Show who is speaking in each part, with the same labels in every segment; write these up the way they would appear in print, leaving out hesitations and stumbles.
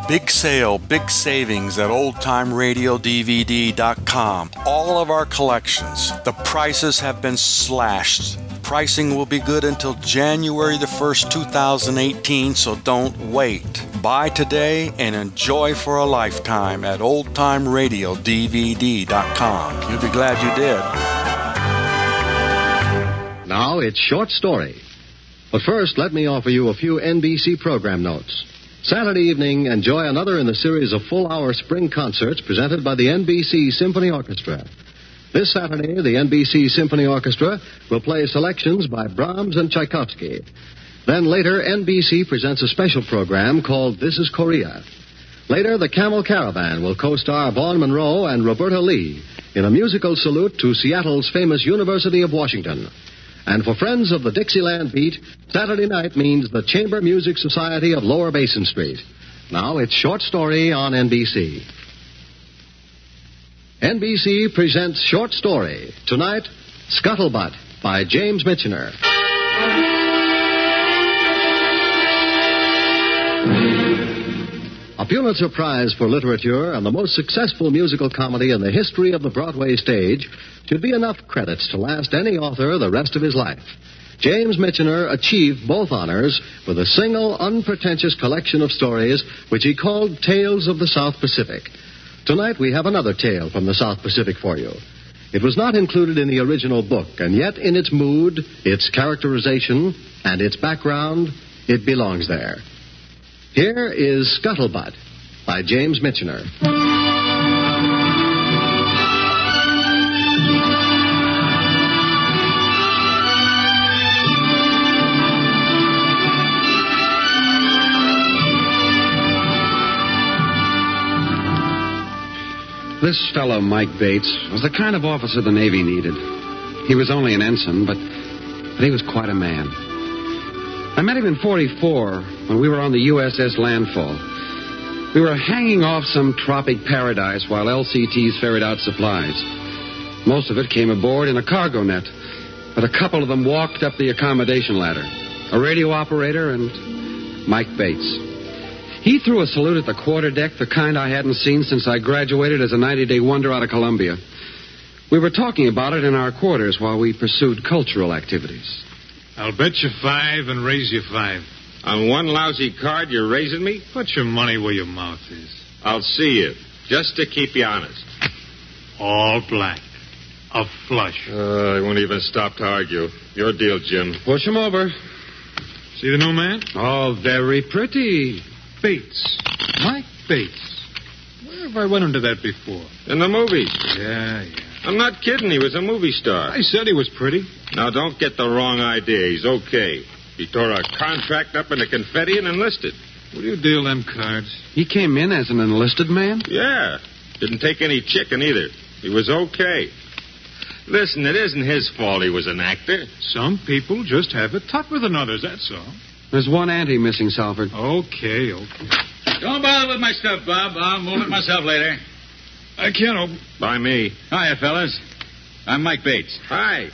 Speaker 1: Big sale, big savings at oldtimeradiodvd.com. All of our collections. The prices have been slashed. Pricing will be good until January the 1st, 2018, so don't wait. Buy today and enjoy for a lifetime at oldtimeradiodvd.com. You'll be glad you did.
Speaker 2: Now it's Short Story. But first, let me offer you a few NBC program notes. Saturday evening, enjoy another in the series of full-hour spring concerts presented by the NBC Symphony Orchestra. This Saturday, the NBC Symphony Orchestra will play selections by Brahms and Tchaikovsky. Then later, NBC presents a special program called This is Korea. Later, the Camel Caravan will co-star Vaughn Monroe and Roberta Lee in a musical salute to Seattle's famous University of Washington. And for friends of the Dixieland beat, Saturday night means the Chamber Music Society of Lower Basin Street. Now it's Short Story on NBC. NBC presents Short Story. Tonight, Scuttlebutt by James Michener. A Pulitzer Prize for Literature and the most successful musical comedy in the history of the Broadway stage should be enough credits to last any author the rest of his life. James Michener achieved both honors with a single, unpretentious collection of stories which he called Tales of the South Pacific. Tonight we have another tale from the South Pacific for you. It was not included in the original book, and yet in its mood, its characterization, and its background, it belongs there. Here is Scuttlebutt by James Michener.
Speaker 3: This fellow, Mike Bates, was the kind of officer the Navy needed. He was only an ensign, but he was quite a man. I met him in 44 when we were on the USS Landfall. We were hanging off some tropic paradise while LCTs ferried out supplies. Most of it came aboard in a cargo net, but a couple of them walked up the accommodation ladder. A radio operator and Mike Bates. He threw a salute at the quarterdeck, the kind I hadn't seen since I graduated as a 90-day wonder out of Columbia. We were talking about it in our quarters while we pursued cultural activities.
Speaker 4: I'll bet you 5 and raise you 5.
Speaker 5: On one lousy card, you're raising me?
Speaker 4: Put your money where your mouth is.
Speaker 5: I'll see you, just to keep you honest.
Speaker 4: All black. A flush.
Speaker 5: I won't even stop to argue. Your deal, Jim.
Speaker 3: Push him over.
Speaker 4: See the new man?
Speaker 3: Oh, very pretty.
Speaker 4: Bates. Mike Bates. Where have I run into that before?
Speaker 5: In the movies.
Speaker 4: Yeah.
Speaker 5: I'm not kidding. He was a movie star.
Speaker 4: I said he was pretty.
Speaker 5: Now, don't get the wrong idea. He's okay. He tore a contract up into confetti and enlisted.
Speaker 4: Will you deal them cards?
Speaker 3: He came in as an enlisted man?
Speaker 5: Yeah. Didn't take any chicken either. He was okay. Listen, it isn't his fault he was an actor.
Speaker 4: Some people just have it tougher than others, that's all.
Speaker 3: There's one ante missing, Salford.
Speaker 4: Okay.
Speaker 6: Don't bother with my stuff, Bob. I'll move it myself later.
Speaker 4: I can't open.
Speaker 5: By me.
Speaker 6: Hiya, fellas. I'm Mike Bates.
Speaker 5: Hi.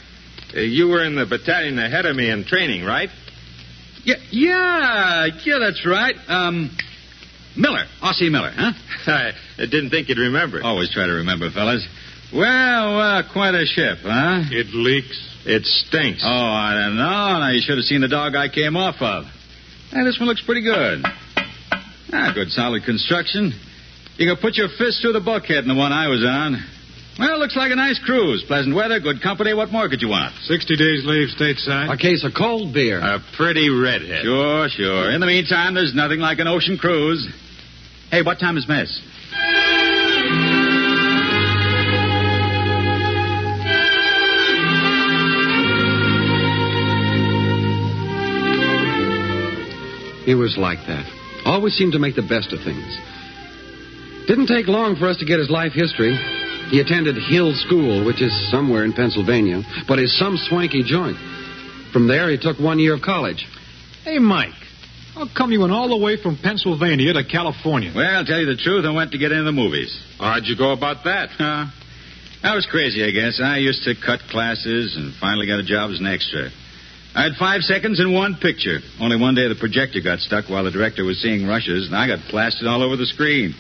Speaker 5: You were in the battalion ahead of me in training, right?
Speaker 6: Yeah, that's right. Miller. R.C. Miller, huh?
Speaker 5: I didn't think you'd remember.
Speaker 6: Always try to remember, fellas. Well, quite a ship, huh?
Speaker 4: It leaks.
Speaker 5: It stinks.
Speaker 6: Oh, I don't know. Now, you should have seen the dog I came off of. Hey, this one looks pretty good. Good solid construction. You can put your fist through the bulkhead in the one I was on. Well, looks like a nice cruise. Pleasant weather, good company. What more could you want?
Speaker 4: 60 days leave stateside.
Speaker 3: A case of cold beer.
Speaker 5: A pretty redhead.
Speaker 6: Sure. In the meantime, there's nothing like an ocean cruise. Hey, what time is mess?
Speaker 3: He was like that. Always seemed to make the best of things. Didn't take long for us to get his life history. He attended Hill School, which is somewhere in Pennsylvania, but is some swanky joint. From there, he took 1 year of college.
Speaker 4: Hey, Mike, how come you went all the way from Pennsylvania to California?
Speaker 6: Well, I'll tell you the truth, I went to get into the movies.
Speaker 5: How'd you go about that?
Speaker 6: I was crazy, I guess. I used to cut classes and finally got a job as an extra. I had 5 seconds in one picture. Only one day the projector got stuck while the director was seeing rushes, and I got plastered all over the screen.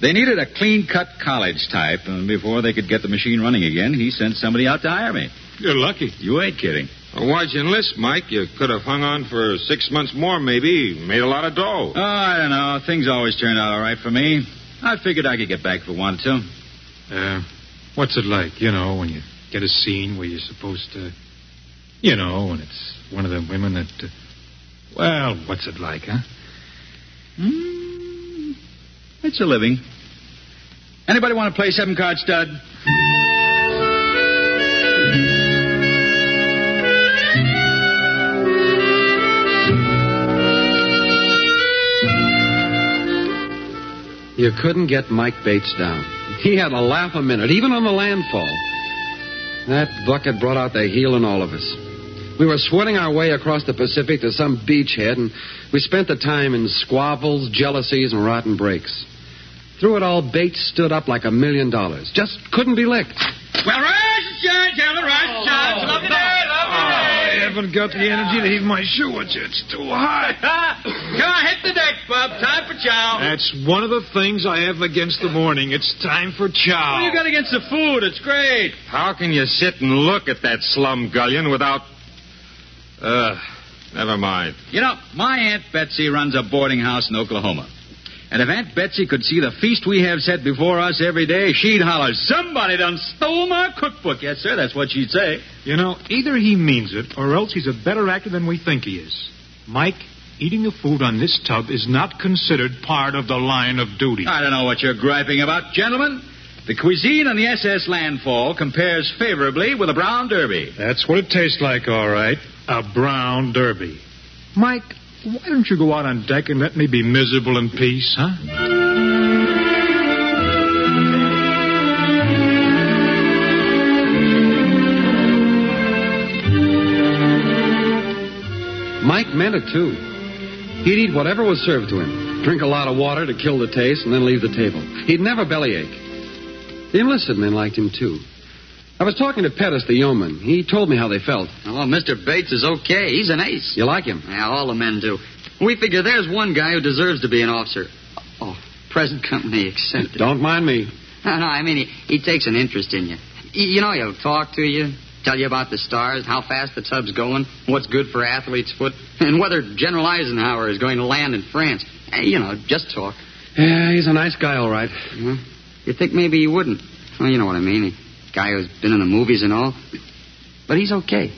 Speaker 6: They needed a clean-cut college type, and before they could get the machine running again, he sent somebody out to hire me.
Speaker 4: You're lucky.
Speaker 6: You ain't kidding.
Speaker 5: Well, why'd you enlist, Mike? You could have hung on for 6 months more, maybe. Made a lot of dough.
Speaker 6: Oh, I don't know. Things always turned out all right for me. I figured I could get back if I wanted to.
Speaker 4: What's it like, when you get a scene where you're supposed to, when it's one of them women that, what's it like, huh?
Speaker 6: It's a living. Anybody want to play 7-card stud?
Speaker 3: You couldn't get Mike Bates down. He had a laugh a minute, even on the landfall. That bucket brought out the heel in all of us. We were sweating our way across the Pacific to some beachhead, and we spent the time in squabbles, jealousies, and rotten breaks. Through it all, Bates stood up like $1 million. Just couldn't be licked.
Speaker 6: Well, rise and shine, gentlemen, rise and shine. It's a lovely day, lovely day.
Speaker 4: I haven't got the energy to heat my shoe. It's too hot.
Speaker 6: Come on, hit the deck, bub. Time for chow.
Speaker 4: That's one of the things I have against the morning. It's time for chow.
Speaker 6: What you got against the food? It's great.
Speaker 5: How can you sit and look at that slumgullion without... never mind.
Speaker 6: My Aunt Betsy runs a boarding house in Oklahoma. And if Aunt Betsy could see the feast we have set before us every day, she'd holler, somebody done stole my cookbook. Yes, sir, that's what she'd say.
Speaker 4: Either he means it, or else he's a better actor than we think he is. Mike, eating the food on this tub is not considered part of the line of duty.
Speaker 6: I don't know what you're griping about, gentlemen. The cuisine on the SS Landfall compares favorably with a brown derby.
Speaker 4: That's what it tastes like, all right. A brown derby. Mike, why don't you go out on deck and let me be miserable in peace, huh?
Speaker 3: Mike meant it, too. He'd eat whatever was served to him, drink a lot of water to kill the taste, and then leave the table. He'd never bellyache. The enlisted men liked him, too. I was talking to Pettis, the yeoman. He told me how they felt.
Speaker 7: Well, Mr. Bates is okay. He's an ace.
Speaker 3: You like him?
Speaker 7: Yeah, all the men do. We figure there's one guy who deserves to be an officer. Oh, present company accepted.
Speaker 3: Don't mind me.
Speaker 7: No, I mean, he takes an interest in you. He'll talk to you, tell you about the stars, how fast the tub's going, what's good for athlete's foot, and whether General Eisenhower is going to land in France. Just talk.
Speaker 3: Yeah, he's a nice guy, all right.
Speaker 7: Mm-hmm. You'd think maybe he wouldn't. Well, you know what I mean. A guy who's been in the movies and all. But he's okay.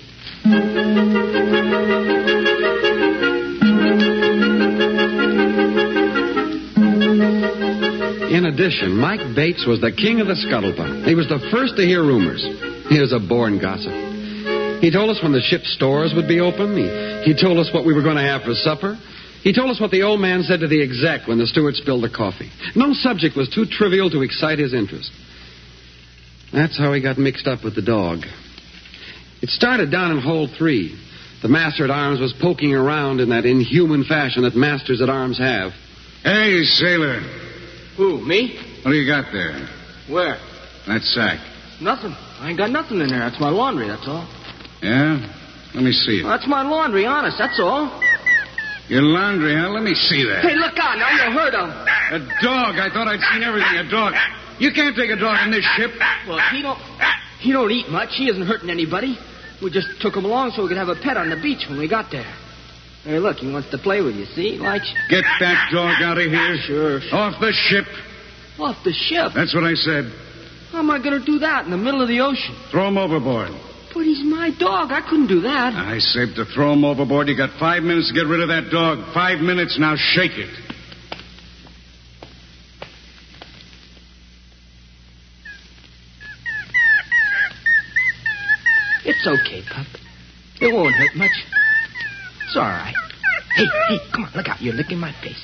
Speaker 3: In addition, Mike Bates was the king of the scuttlebutt. He was the first to hear rumors. He was a born gossip. He told us when the ship's stores would be open. He told us what we were going to have for supper. He told us what the old man said to the exec when the steward spilled the coffee. No subject was too trivial to excite his interest. That's how he got mixed up with the dog. It started down in Hole 3. The master at arms was poking around in that inhuman fashion that masters at arms have.
Speaker 8: Hey, sailor.
Speaker 9: Who, me?
Speaker 8: What do you got there?
Speaker 9: Where?
Speaker 8: That sack.
Speaker 9: Nothing. I ain't got nothing in there. That's my laundry, that's all.
Speaker 8: Yeah? Let me see it.
Speaker 9: Well, that's my laundry, honest, that's all.
Speaker 8: Your laundry, huh? Let me see that.
Speaker 9: Hey, look out, now you'll hurt him.
Speaker 8: A dog. I thought I'd seen everything. A dog. You can't take a dog on this ship.
Speaker 9: Well, he don't eat much. He isn't hurting anybody. We just took him along so we could have a pet on the beach when we got there. Hey, look, he wants to play with you, see? He likes you.
Speaker 8: Get that dog out of here.
Speaker 9: Sure.
Speaker 8: Off the ship.
Speaker 9: Off the ship?
Speaker 8: That's what I said.
Speaker 9: How am I going to do that in the middle of the ocean?
Speaker 8: Throw him overboard.
Speaker 9: But he's my dog. I couldn't do that.
Speaker 8: I said to throw him overboard. You got 5 minutes to get rid of that dog. 5 minutes. Now shake it.
Speaker 9: It's okay, pup. It won't hurt much. It's all right. Hey, come on, look out. You're licking my face.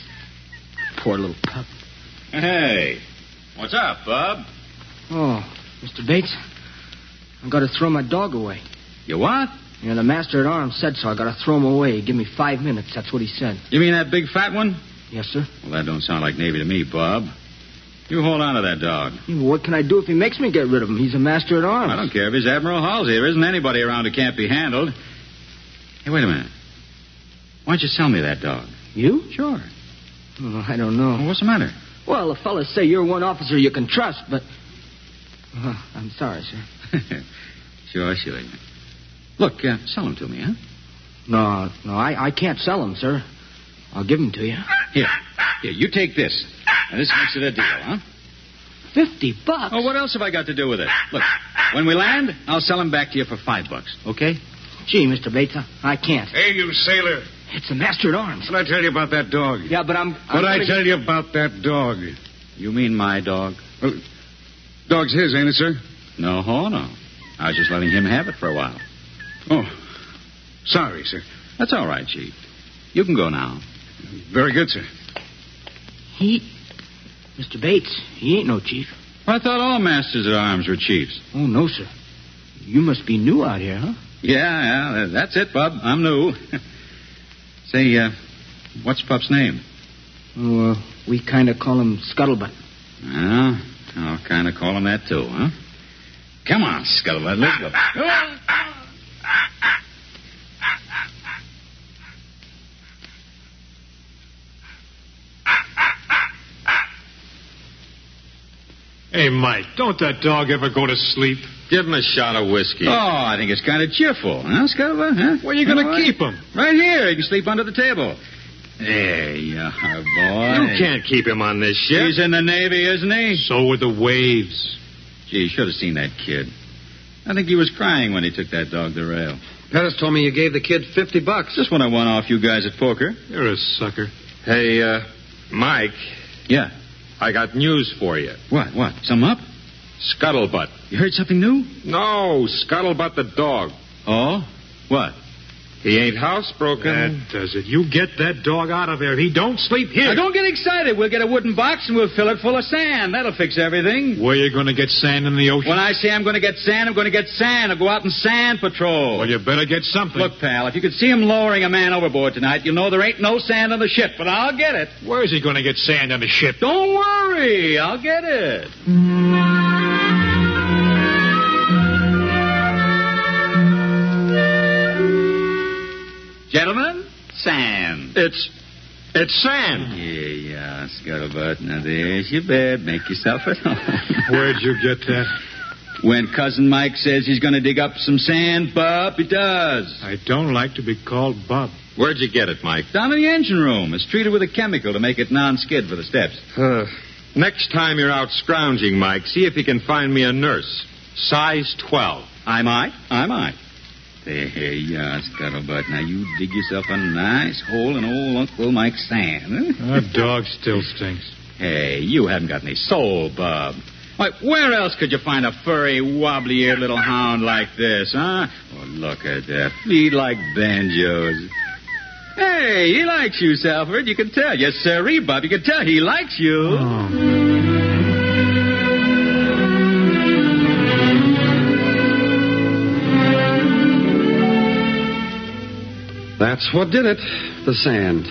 Speaker 9: Poor little pup.
Speaker 6: Hey, what's up, bub?
Speaker 9: Oh, Mr. Bates, I've got to throw my dog away.
Speaker 6: You what?
Speaker 9: Yeah, the master at arms said so. I got to throw him away. Give me 5 minutes. That's what he said.
Speaker 6: You mean that big fat one?
Speaker 9: Yes, sir.
Speaker 6: Well, that don't sound like Navy to me, Bob. You hold on to that dog.
Speaker 9: What can I do if he makes me get rid of him? He's a master at arms.
Speaker 6: I don't care if he's Admiral Halsey. There isn't anybody around who can't be handled. Hey, wait a minute. Why don't you sell me that dog?
Speaker 9: You?
Speaker 6: Sure.
Speaker 9: Oh, I don't know.
Speaker 6: Well, what's the matter?
Speaker 9: Well, the fellas say you're one officer you can trust, but... I'm sorry, sir.
Speaker 6: Sure. Look, sell him to me, huh?
Speaker 9: No, I can't sell them, sir. I'll give them to you.
Speaker 6: Here, you take this. Now, this makes it a deal, huh?
Speaker 9: $50?
Speaker 6: Oh, what else have I got to do with it? Look, when we land, I'll sell him back to you for $5, okay?
Speaker 9: Gee, Mr. Bates, I can't.
Speaker 8: Hey, you sailor.
Speaker 9: It's a master at arms.
Speaker 8: What'd I tell you about that dog?
Speaker 9: Yeah, but
Speaker 8: What'd I tell you about that dog?
Speaker 6: You mean my dog?
Speaker 8: Dog's his, ain't it, sir?
Speaker 6: No. I was just letting him have it for a while.
Speaker 8: Oh, sorry, sir.
Speaker 6: That's all right, Chief. You can go now.
Speaker 8: Very good, sir.
Speaker 9: Mr. Bates, he ain't no chief.
Speaker 6: I thought all masters at arms were chiefs.
Speaker 9: Oh, no, sir. You must be new out here, huh?
Speaker 6: Yeah, that's it, Bub. I'm new. Say, what's Pup's name?
Speaker 9: Oh, we kind of call him Scuttlebutt.
Speaker 6: Well, I'll kind of call him that, too, huh? Come on, Scuttlebutt, let's go.
Speaker 4: Hey, Mike, don't that dog ever go to sleep?
Speaker 5: Give him a shot of whiskey.
Speaker 6: Oh, I think it's kind of cheerful, huh, Scuttlebutt? Huh?
Speaker 4: Where are you going to keep him?
Speaker 6: Right here. He can sleep under the table. There you are, boy.
Speaker 5: You can't keep him on this ship.
Speaker 6: He's in the Navy, isn't he?
Speaker 4: So are the waves.
Speaker 6: Gee, you should have seen that kid. I think he was crying when he took that dog to rail.
Speaker 2: Pettis told me you gave the kid $50.
Speaker 6: Just when I won off you guys at poker.
Speaker 4: You're a sucker.
Speaker 5: Hey, Mike,
Speaker 6: Yeah.
Speaker 5: I got news for you.
Speaker 6: What? Some up?
Speaker 5: Scuttlebutt.
Speaker 6: You heard something new?
Speaker 5: No, Scuttlebutt the dog.
Speaker 6: Oh? What?
Speaker 5: He ain't housebroken.
Speaker 4: That does it. You get that dog out of there. He don't sleep here.
Speaker 6: Now, don't get excited. We'll get a wooden box and we'll fill it full of sand. That'll fix everything.
Speaker 4: Where you going to get sand in the ocean?
Speaker 6: When I say I'm going to get sand, I'm going to get sand. I'll go out and sand patrol.
Speaker 4: Well, you better get something.
Speaker 6: Look, pal, if you could see him lowering a man overboard tonight, you'll know there ain't no sand on the ship, but I'll get it.
Speaker 4: Where's he going to get sand on the ship?
Speaker 6: Don't worry. I'll get it. Gentlemen, sand.
Speaker 5: It's sand.
Speaker 6: Yeah, Scuttlebutt. Now, there's your bed. Make yourself at home.
Speaker 4: Where'd you get that?
Speaker 6: When Cousin Mike says he's going to dig up some sand, Bub, he does.
Speaker 4: I don't like to be called Bub.
Speaker 5: Where'd you get it, Mike?
Speaker 6: Down in the engine room. It's treated with a chemical to make it non-skid for the steps.
Speaker 5: Next time you're out scrounging, Mike, see if you can find me a nurse. Size 12.
Speaker 6: I might. There you are, Scuttlebutt. Now you dig yourself a nice hole in old Uncle Mike's sand. Huh?
Speaker 4: That dog still stinks.
Speaker 6: Hey, you haven't got any soul, Bub. Why, where else could you find a furry, wobbly-eared little hound like this, huh? Oh, look at that. Feet like banjos. Hey, he likes you, Salford. You can tell. Yes, sirree, Bub. You can tell he likes you.
Speaker 4: Oh.
Speaker 3: That's what did it. The sand.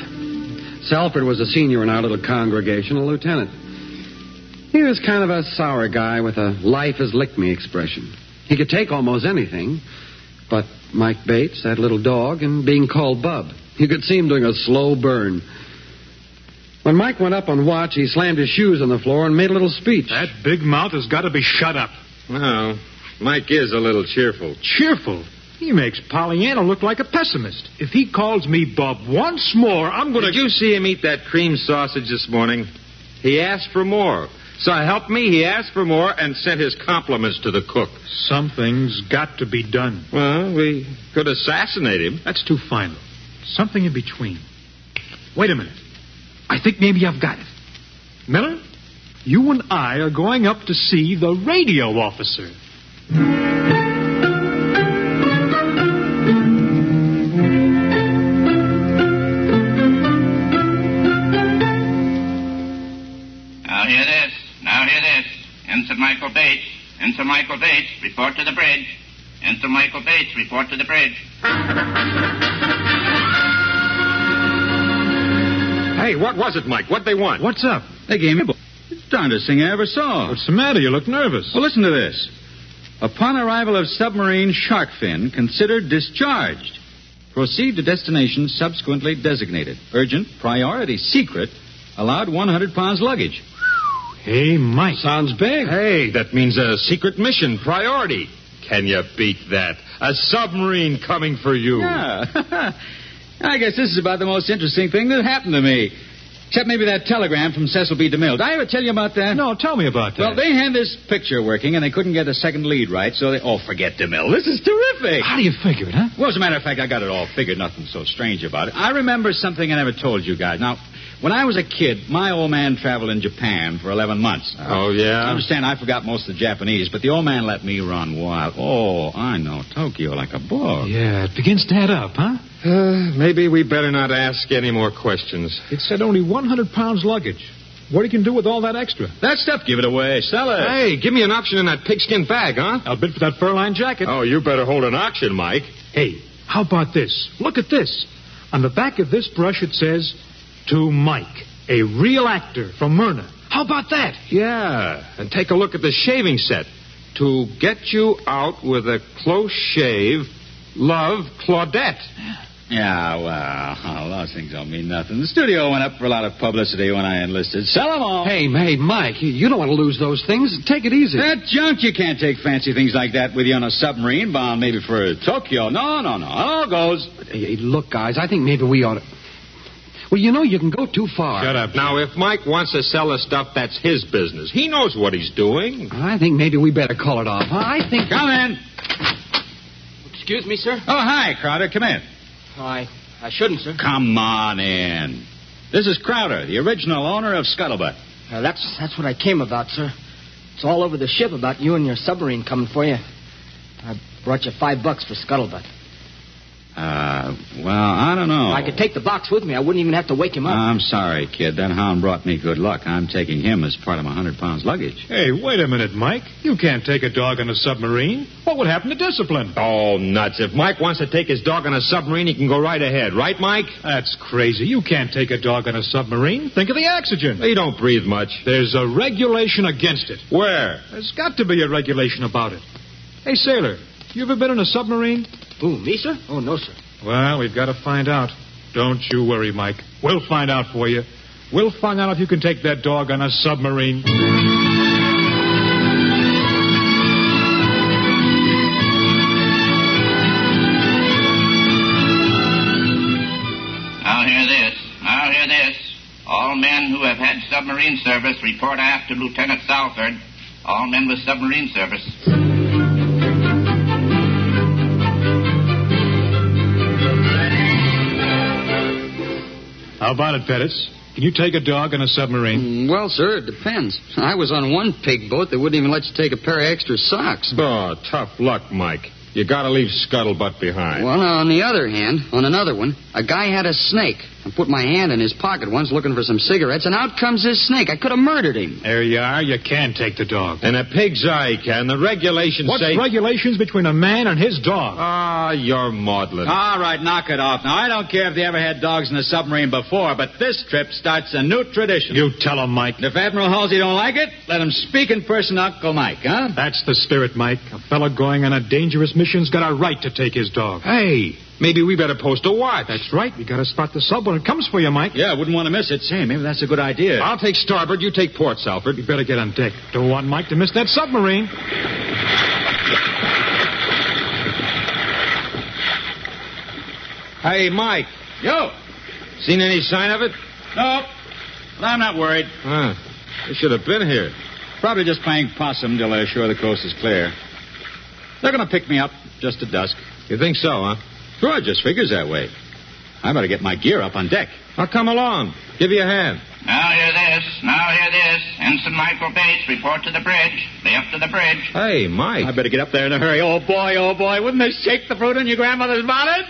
Speaker 3: Salford was a senior in our little congregation, a lieutenant. He was kind of a sour guy with a life-as-lick-me expression. He could take almost anything, but Mike Bates, that little dog, and being called Bub, you could see him doing a slow burn. When Mike went up on watch, he slammed his shoes on the floor and made a little speech.
Speaker 4: That big mouth has got to be shut up.
Speaker 5: Well, Mike is a little cheerful.
Speaker 4: Cheerful? He makes Pollyanna look like a pessimist. If he calls me Bub once more, I'm going to...
Speaker 5: Did you see him eat that cream sausage this morning? He asked for more. So help me, he asked for more and sent his compliments to the cook.
Speaker 4: Something's got to be done.
Speaker 5: Well, we could assassinate him.
Speaker 4: That's too final. Something in between. Wait a minute. I think maybe I've got it. Miller, you and I are going up to see the radio officer.
Speaker 10: Now hear this. Ensign Michael Bates. Ensign Michael Bates, report to the bridge. Ensign Michael Bates, report to the bridge.
Speaker 5: Hey, what was it, Mike? What'd they want?
Speaker 4: What's up?
Speaker 6: They gave me the darndest thing I ever saw.
Speaker 4: What's the matter? You look nervous.
Speaker 6: Well, listen to this. Upon arrival of submarine shark fin, considered discharged. Proceed to destination subsequently designated. Urgent, priority, secret, allowed 100 pounds luggage.
Speaker 4: Hey, Mike.
Speaker 5: Sounds big. Hey, that means a secret mission, priority. Can you beat that? A submarine coming for you.
Speaker 6: Yeah. I guess this is about the most interesting thing that happened to me. Except maybe that telegram from Cecil B. DeMille. Did I ever tell you about that?
Speaker 4: No, tell me about that.
Speaker 6: Well, they had this picture working, and they couldn't get a second lead right, so they... Oh, forget DeMille. This is terrific.
Speaker 4: How do you figure it, huh?
Speaker 6: Well, as a matter of fact, I got it all figured. Nothing so strange about it. I remember something I never told you guys. Now, when I was a kid, my old man traveled in Japan for 11 months.
Speaker 5: Oh, yeah?
Speaker 6: I understand I forgot most of the Japanese, but the old man let me run wild. Oh, I know Tokyo like a book.
Speaker 4: Yeah, it begins to add up, huh?
Speaker 5: Maybe we better not ask any more questions.
Speaker 4: It said only 100 pounds luggage. What you can do with all that extra?
Speaker 6: That stuff, give it away. Sell it.
Speaker 5: Hey, give me an auction in that pigskin bag, huh?
Speaker 4: I'll bid for that fur-lined jacket.
Speaker 5: Oh, you better hold an auction, Mike.
Speaker 4: Hey, how about this? Look at this. On the back of this brush it says, "To Mike, a real actor from Myrna." How about that?
Speaker 5: Yeah, and take a look at the shaving set. To get you out with a close shave, love, Claudette.
Speaker 6: Yeah, well, those things don't mean nothing. The studio went up for a lot of publicity when I enlisted. Sell them all.
Speaker 3: Hey, Mike, you don't want to lose those things. Take it easy.
Speaker 6: That junk, you can't take fancy things like that with you on a submarine bound maybe for Tokyo. No. It all goes.
Speaker 3: Hey, look, guys, I think maybe we ought to... Well, you can go too far.
Speaker 5: Shut up. Now, if Mike wants to sell the stuff, that's his business. He knows what he's doing.
Speaker 3: I think maybe we better call it off. I think...
Speaker 6: Come in.
Speaker 9: Excuse me, sir?
Speaker 6: Oh, hi, Crowder. Come in.
Speaker 9: I shouldn't, sir.
Speaker 6: Come on in. This is Crowder, the original owner of Scuttlebutt.
Speaker 9: That's what I came about, sir. It's all over the ship about you and your submarine coming for you. I brought you $5 for Scuttlebutt.
Speaker 6: Well, I don't know.
Speaker 9: I could take the box with me. I wouldn't even have to wake him up.
Speaker 6: I'm sorry, kid. That hound brought me good luck. I'm taking him as part of my 100 pounds luggage.
Speaker 4: Hey, wait a minute, Mike. You can't take a dog on a submarine. What would happen to discipline?
Speaker 5: Oh, nuts. If Mike wants to take his dog on a submarine, he can go right ahead. Right, Mike?
Speaker 4: That's crazy. You can't take a dog on a submarine. Think of the oxygen.
Speaker 5: He don't breathe much.
Speaker 4: There's a regulation against it.
Speaker 5: Where?
Speaker 4: There's got to be a regulation about it. Hey, sailor, you ever been in a submarine?
Speaker 9: Who, me, sir? Oh, no, sir.
Speaker 4: Well, we've got to find out. Don't you worry, Mike. We'll find out for you. We'll find out if you can take that dog on a submarine.
Speaker 10: Now hear this. All men who have had submarine service report aft to Lieutenant Salford. All men with submarine service.
Speaker 4: How about it, Pettis? Can you take a dog on a submarine?
Speaker 7: Well, sir, it depends. I was on one pig boat that wouldn't even let you take a pair of extra socks.
Speaker 5: Oh, tough luck, Mike. You gotta leave Scuttlebutt behind.
Speaker 7: Well, on the other hand, on another one, a guy had a snake. I put my hand in his pocket once looking for some cigarettes, and out comes his snake. I could have murdered him.
Speaker 4: There you are. You can take the dog.
Speaker 5: And a pig's eye can. The regulations
Speaker 4: What's
Speaker 5: say...
Speaker 4: regulations between a man and his dog?
Speaker 5: Ah, you're maudlin.
Speaker 6: All right, knock it off. Now, I don't care if they ever had dogs in a submarine before, but this trip starts a new tradition.
Speaker 4: You tell him, Mike.
Speaker 6: If Admiral Halsey don't like it, let him speak in person to Uncle Mike, huh?
Speaker 4: That's the spirit, Mike. A fella going on a dangerous mission's got a right to take his dog.
Speaker 5: Hey, maybe we better post a watch.
Speaker 4: That's right. We got to spot the sub when it comes for you, Mike.
Speaker 6: Yeah, I wouldn't want to miss it. Say, maybe that's a good idea.
Speaker 5: I'll take starboard, you take port, Salford.
Speaker 4: You better get on deck. Don't want Mike to miss that submarine.
Speaker 5: Hey, Mike.
Speaker 6: Yo!
Speaker 5: Seen any sign of it?
Speaker 6: No, but I'm not worried.
Speaker 5: Huh. They should have been here.
Speaker 6: Probably just playing possum till they're sure the coast is clear. They're going to pick me up just at dusk.
Speaker 5: You think so, huh?
Speaker 6: Sure, it just figures that way. I better get my gear up on deck.
Speaker 5: I'll come along. Give you a hand.
Speaker 10: Now hear this. Ensign Michael Bates, report to the bridge. Left to the bridge.
Speaker 5: Hey, Mike.
Speaker 6: I better get up there in a hurry. Oh, boy. Wouldn't this shake the fruit in your grandmother's bonnet?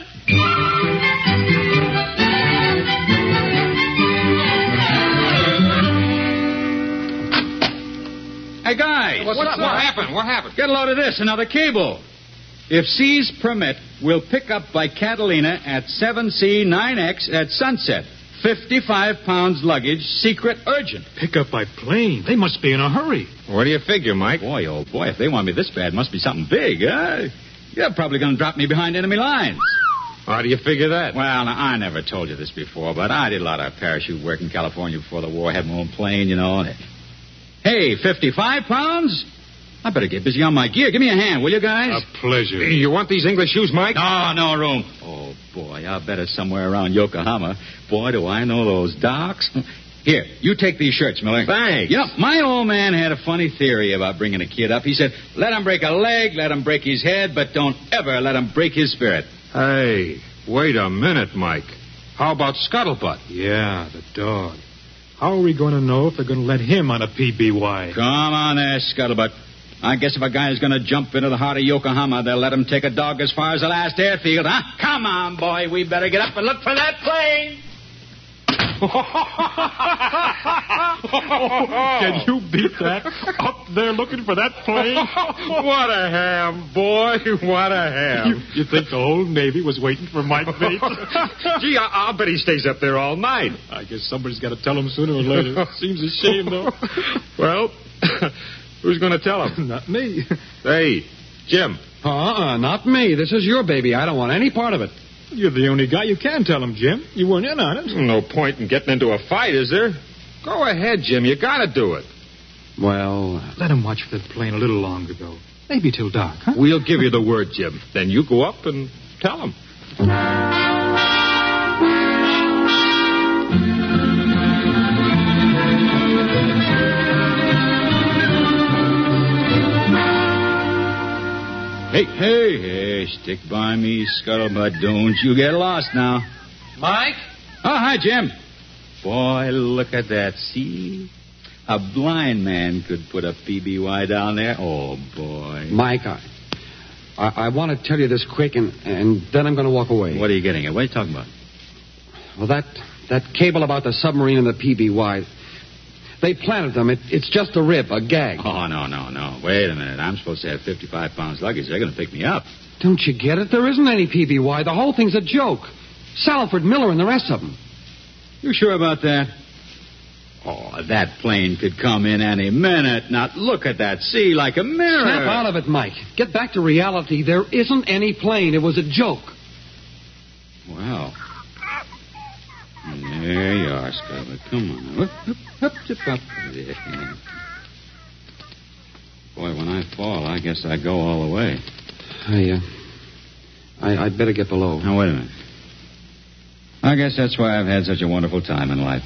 Speaker 6: Hey, guys.
Speaker 5: What happened? What happened?
Speaker 6: Get a load of this. Another cable. If seas permit, we'll pick up by Catalina at 7C9X at sunset. 55 pounds luggage, secret, urgent.
Speaker 4: Pick up by plane. They must be in a hurry.
Speaker 5: What do you figure, Mike?
Speaker 6: Boy, oh boy, if they want me this bad, must be something big, huh? You're probably going to drop me behind enemy lines.
Speaker 5: How do you figure that?
Speaker 6: Well, now, I never told you this before, but I did a lot of parachute work in California before the war. I had my own plane, you know. Hey, 55 pounds? I better get busy on my gear. Give me a hand, will you guys?
Speaker 5: A pleasure. You want these English shoes, Mike?
Speaker 6: No room. Oh, boy, I'll bet it's somewhere around Yokohama. Boy, do I know those docks. Here, you take these shirts, Miller.
Speaker 5: Thanks.
Speaker 6: You know, my old man had a funny theory about bringing a kid up. He said, let him break a leg, let him break his head, but don't ever let him break his spirit.
Speaker 5: Hey, wait a minute, Mike. How about Scuttlebutt?
Speaker 4: Yeah, the dog. How are we going to know if they're going to let him on a PBY?
Speaker 6: Come on there, Scuttlebutt. I guess if a guy's going to jump into the heart of Yokohama, they'll let him take a dog as far as the last airfield, huh? Come on, boy. We better get up and look for that plane.
Speaker 4: Can you beat that? Up there looking for that plane?
Speaker 5: What a ham, boy. What a ham.
Speaker 4: You think the whole Navy was waiting for Mike Bates?
Speaker 5: Gee, I'll bet he stays up there all night.
Speaker 4: I guess somebody's got to tell him sooner or later. Seems a shame, though.
Speaker 5: Well, who's going to tell him?
Speaker 4: Not me.
Speaker 5: Hey, Jim.
Speaker 3: Not me. This is your baby. I don't want any part of it.
Speaker 4: You're the only guy you can tell him, Jim. You weren't in on it.
Speaker 5: No point in getting into a fight, is there? Go ahead, Jim. You got to do it.
Speaker 3: Well,
Speaker 4: let him watch for the plane a little longer, though. Maybe till dark, huh?
Speaker 5: We'll give you the word, Jim. Then you go up and tell him.
Speaker 6: Hey, stick by me, Scuttlebutt. Don't you get lost now.
Speaker 9: Mike?
Speaker 6: Oh, hi, Jim. Boy, look at that. See? A blind man could put a PBY down there. Oh, boy.
Speaker 3: Mike, I want to tell you this quick, and then I'm going to walk away.
Speaker 6: What are you getting at? What are you talking about?
Speaker 3: Well, that cable about the submarine and the PBY, they planted them. It's just a rib, a gag.
Speaker 6: Oh, no. Wait a minute. I'm supposed to have 55 pounds luggage. They're going to pick me up.
Speaker 3: Don't you get it? There isn't any PBY. The whole thing's a joke. Salford, Miller, and the rest of them.
Speaker 6: You sure about that? Oh, that plane could come in any minute. Now, look at that. See, like a mirror.
Speaker 3: Snap out of it, Mike. Get back to reality. There isn't any plane. It was a joke.
Speaker 6: Wow. There you are, Scuttlebutt. Come on. Up. Boy, when I fall, I guess I go all the way.
Speaker 3: I'd better get below.
Speaker 6: Now, wait a minute. I guess that's why I've had such a wonderful time in life.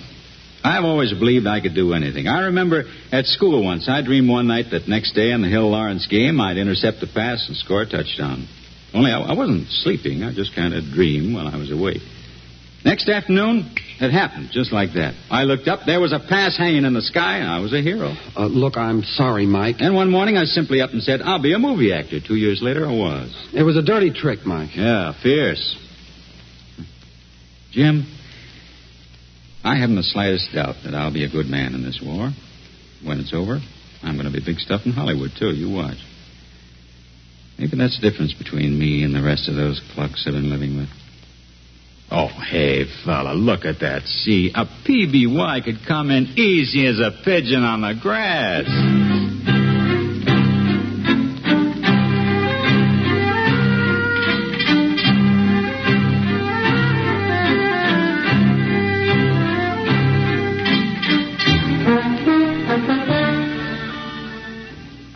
Speaker 6: I've always believed I could do anything. I remember at school once, I dreamed one night that next day in the Hill-Lawrence game, I'd intercept a pass and score a touchdown. Only I wasn't sleeping. I just kind of dreamed while I was awake. Next afternoon, it happened just like that. I looked up, there was a pass hanging in the sky, and I was a hero.
Speaker 3: Look, I'm sorry, Mike.
Speaker 6: And one morning, I simply up and said, I'll be a movie actor. 2 years later, I was.
Speaker 3: It was a dirty trick, Mike.
Speaker 6: Yeah, fierce. Jim, I haven't the slightest doubt that I'll be a good man in this war. When it's over, I'm going to be big stuff in Hollywood, too. You watch. Maybe that's the difference between me and the rest of those clucks I've been living with. Oh, hey, fella, look at that. See, a PBY could come in easy as a pigeon on the grass.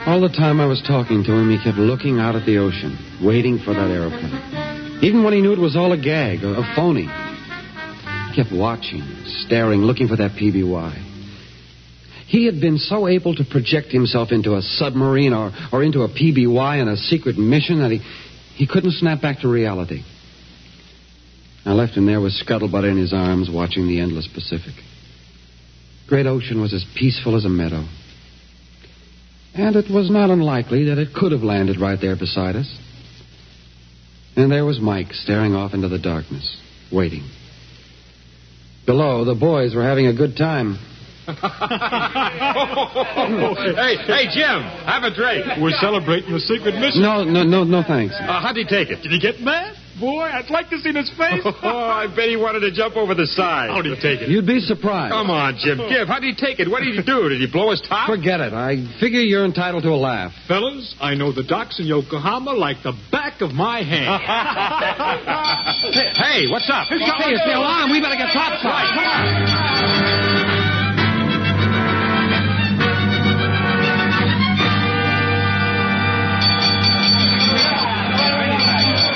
Speaker 3: All the time I was talking to him, he kept looking out at the ocean, waiting for that airplane. Even when he knew it was all a gag, a phony. He kept watching, staring, looking for that PBY. He had been so able to project himself into a submarine or into a PBY on a secret mission that he couldn't snap back to reality. I left him there with Scuttlebutt in his arms, watching the endless Pacific. Great ocean was as peaceful as a meadow. And it was not unlikely that it could have landed right there beside us. And there was Mike staring off into the darkness, waiting. Below, the boys were having a good time.
Speaker 5: Hey, Jim, have a drink.
Speaker 4: We're celebrating the secret mission.
Speaker 3: No, thanks.
Speaker 5: How'd he take it?
Speaker 4: Did he get mad? Boy, I'd like to see his face.
Speaker 5: Oh, I bet he wanted to jump over the side.
Speaker 4: How'd he take it?
Speaker 3: You'd be surprised.
Speaker 5: Come on, Jim. Give. How did he take it? What did he do? Did he blow his top?
Speaker 3: Forget it. I figure you're entitled to a laugh.
Speaker 4: Fellas, I know the docks in Yokohama like the back of my hand.
Speaker 5: Hey, what's up?
Speaker 3: Hey, it's the alarm. We better get topside. Come on.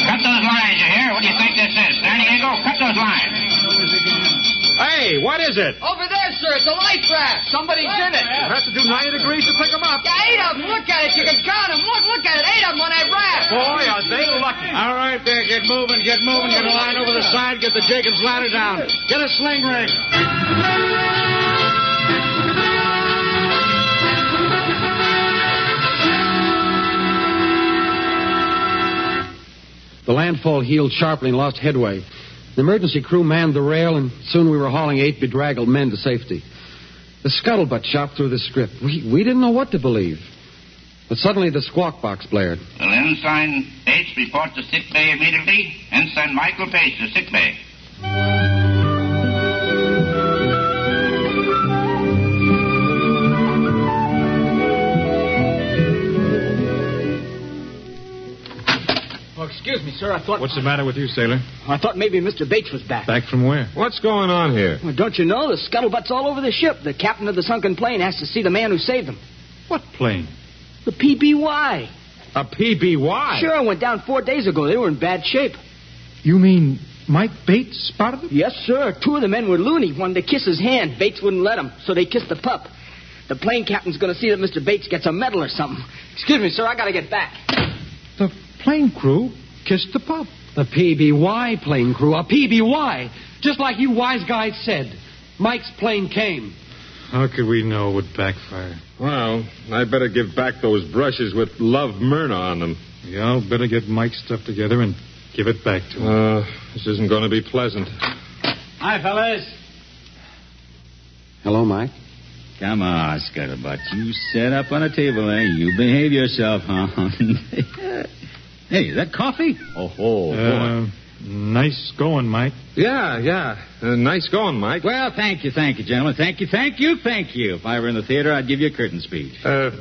Speaker 10: Cut those lines, you hear? What do you think this is? San Diego? Cut those lines.
Speaker 5: Hey, what is it?
Speaker 9: Over there, sir. It's a life raft. Somebody's in it.
Speaker 4: You have to do 90 degrees to pick them up.
Speaker 9: Yeah, 8 of them. Look at it. You can count them. Look at it. 8 of them on that raft.
Speaker 4: Boy, are they lucky.
Speaker 6: All right, there. Get moving. Get a line over the side. Get the Jacobs ladder down. Get a sling ring.
Speaker 3: The landfall heeled sharply and lost headway. The emergency crew manned the rail, and soon we were hauling 8 bedraggled men to safety. The Scuttlebutt shot through the script. We didn't know what to believe. But suddenly the squawk box blared.
Speaker 10: Will Ensign Bates report to sick bay immediately? Ensign Michael Bates to sick bay.
Speaker 9: Oh, excuse me, sir. I thought...
Speaker 4: What's the matter with you, sailor?
Speaker 9: I thought maybe Mr. Bates was back.
Speaker 4: Back from where?
Speaker 5: What's going on here?
Speaker 9: Well, don't you know? The scuttlebutt's all over the ship. The captain of the sunken plane has to see the man who saved him.
Speaker 4: What plane?
Speaker 9: The PBY.
Speaker 5: A PBY?
Speaker 9: Sure, went down 4 days ago. They were in bad shape.
Speaker 4: You mean Mike Bates spotted them?
Speaker 9: Yes, sir. 2 of the men were loony. Wanted to kiss his hand. Bates wouldn't let them, so they kissed the pup. The plane captain's going to see that Mr. Bates gets a medal or something. Excuse me, sir. I got to get back.
Speaker 4: The plane crew kissed the pup.
Speaker 3: The PBY plane crew. A PBY. Just like you wise guys said. Mike's plane came.
Speaker 4: How could we know it would backfire?
Speaker 5: Well, I better give back those brushes with Love Myrna on them.
Speaker 4: Yeah, I'll better get Mike's stuff together and give it back to him.
Speaker 5: This isn't going to be pleasant.
Speaker 6: Hi, fellas.
Speaker 3: Hello, Mike.
Speaker 6: Come on, Scuttlebutt. You sit up on a table there. You behave yourself, huh? Hey, is that coffee? Oh, boy.
Speaker 4: Nice going, Mike.
Speaker 5: Yeah. Nice going, Mike.
Speaker 6: Well, thank you, gentlemen. Thank you. If I were in the theater, I'd give you a curtain speech.
Speaker 5: Here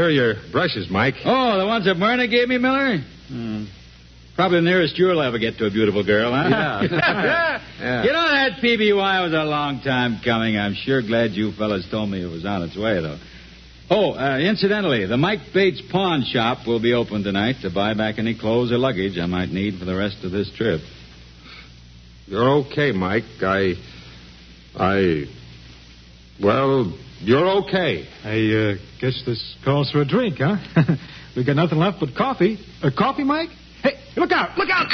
Speaker 5: are your brushes, Mike.
Speaker 6: Oh, the ones that Myrna gave me, Miller? Probably the nearest you'll ever get to a beautiful girl, huh?
Speaker 5: Yeah.
Speaker 6: You know, that PBY was a long time coming. I'm sure glad you fellas told me it was on its way, though. Oh, incidentally, the Mike Bates pawn shop will be open tonight to buy back any clothes or luggage I might need for the rest of this trip.
Speaker 5: You're okay, Mike. Well, you're okay.
Speaker 4: I guess this calls for a drink, huh? We got nothing left but coffee. Coffee, Mike? Hey, look out there. Look out.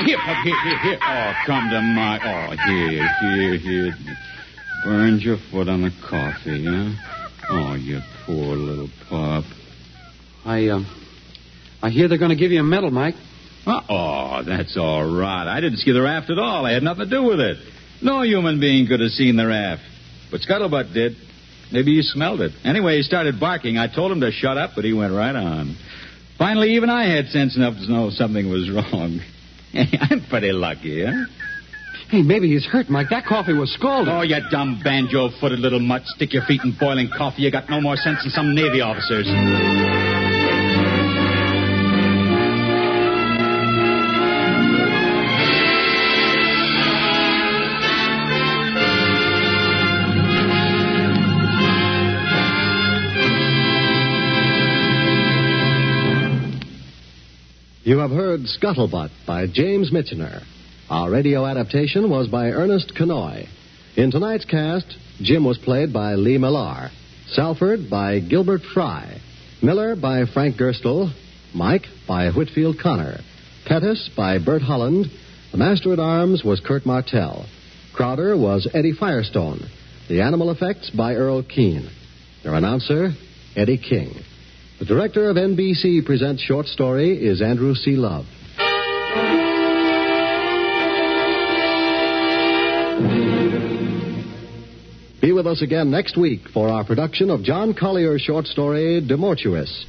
Speaker 6: Here. Oh, come to my... Oh, here. Burned your foot on the coffee, huh? Oh, you poor little pup.
Speaker 3: I hear they're going to give you a medal, Mike.
Speaker 6: Oh, that's all right. I didn't see the raft at all. I had nothing to do with it. No human being could have seen the raft. But Scuttlebutt did. Maybe he smelled it. Anyway, he started barking. I told him to shut up, but he went right on. Finally, even I had sense enough to know something was wrong. I'm pretty lucky, huh?
Speaker 3: Hey, maybe he's hurt, Mike. That coffee was scalded.
Speaker 6: Oh, you dumb banjo-footed little mutt. Stick your feet in boiling coffee. You got no more sense than some Navy officers.
Speaker 2: You have heard Scuttlebutt by James Michener. Our radio adaptation was by Ernest Kenoy. In tonight's cast, Jim was played by Lee Millar, Salford by Gilbert Fry, Miller by Frank Gerstle, Mike by Whitfield Connor, Pettis by Bert Holland, the Master-at-Arms was Kurt Martell, Crowder was Eddie Firestone, the animal effects by Earl Keane, their announcer, Eddie King. The director of NBC Presents Short Story is Andrew C. Love. Be with us again next week for our production of John Collier's short story, Demortuous.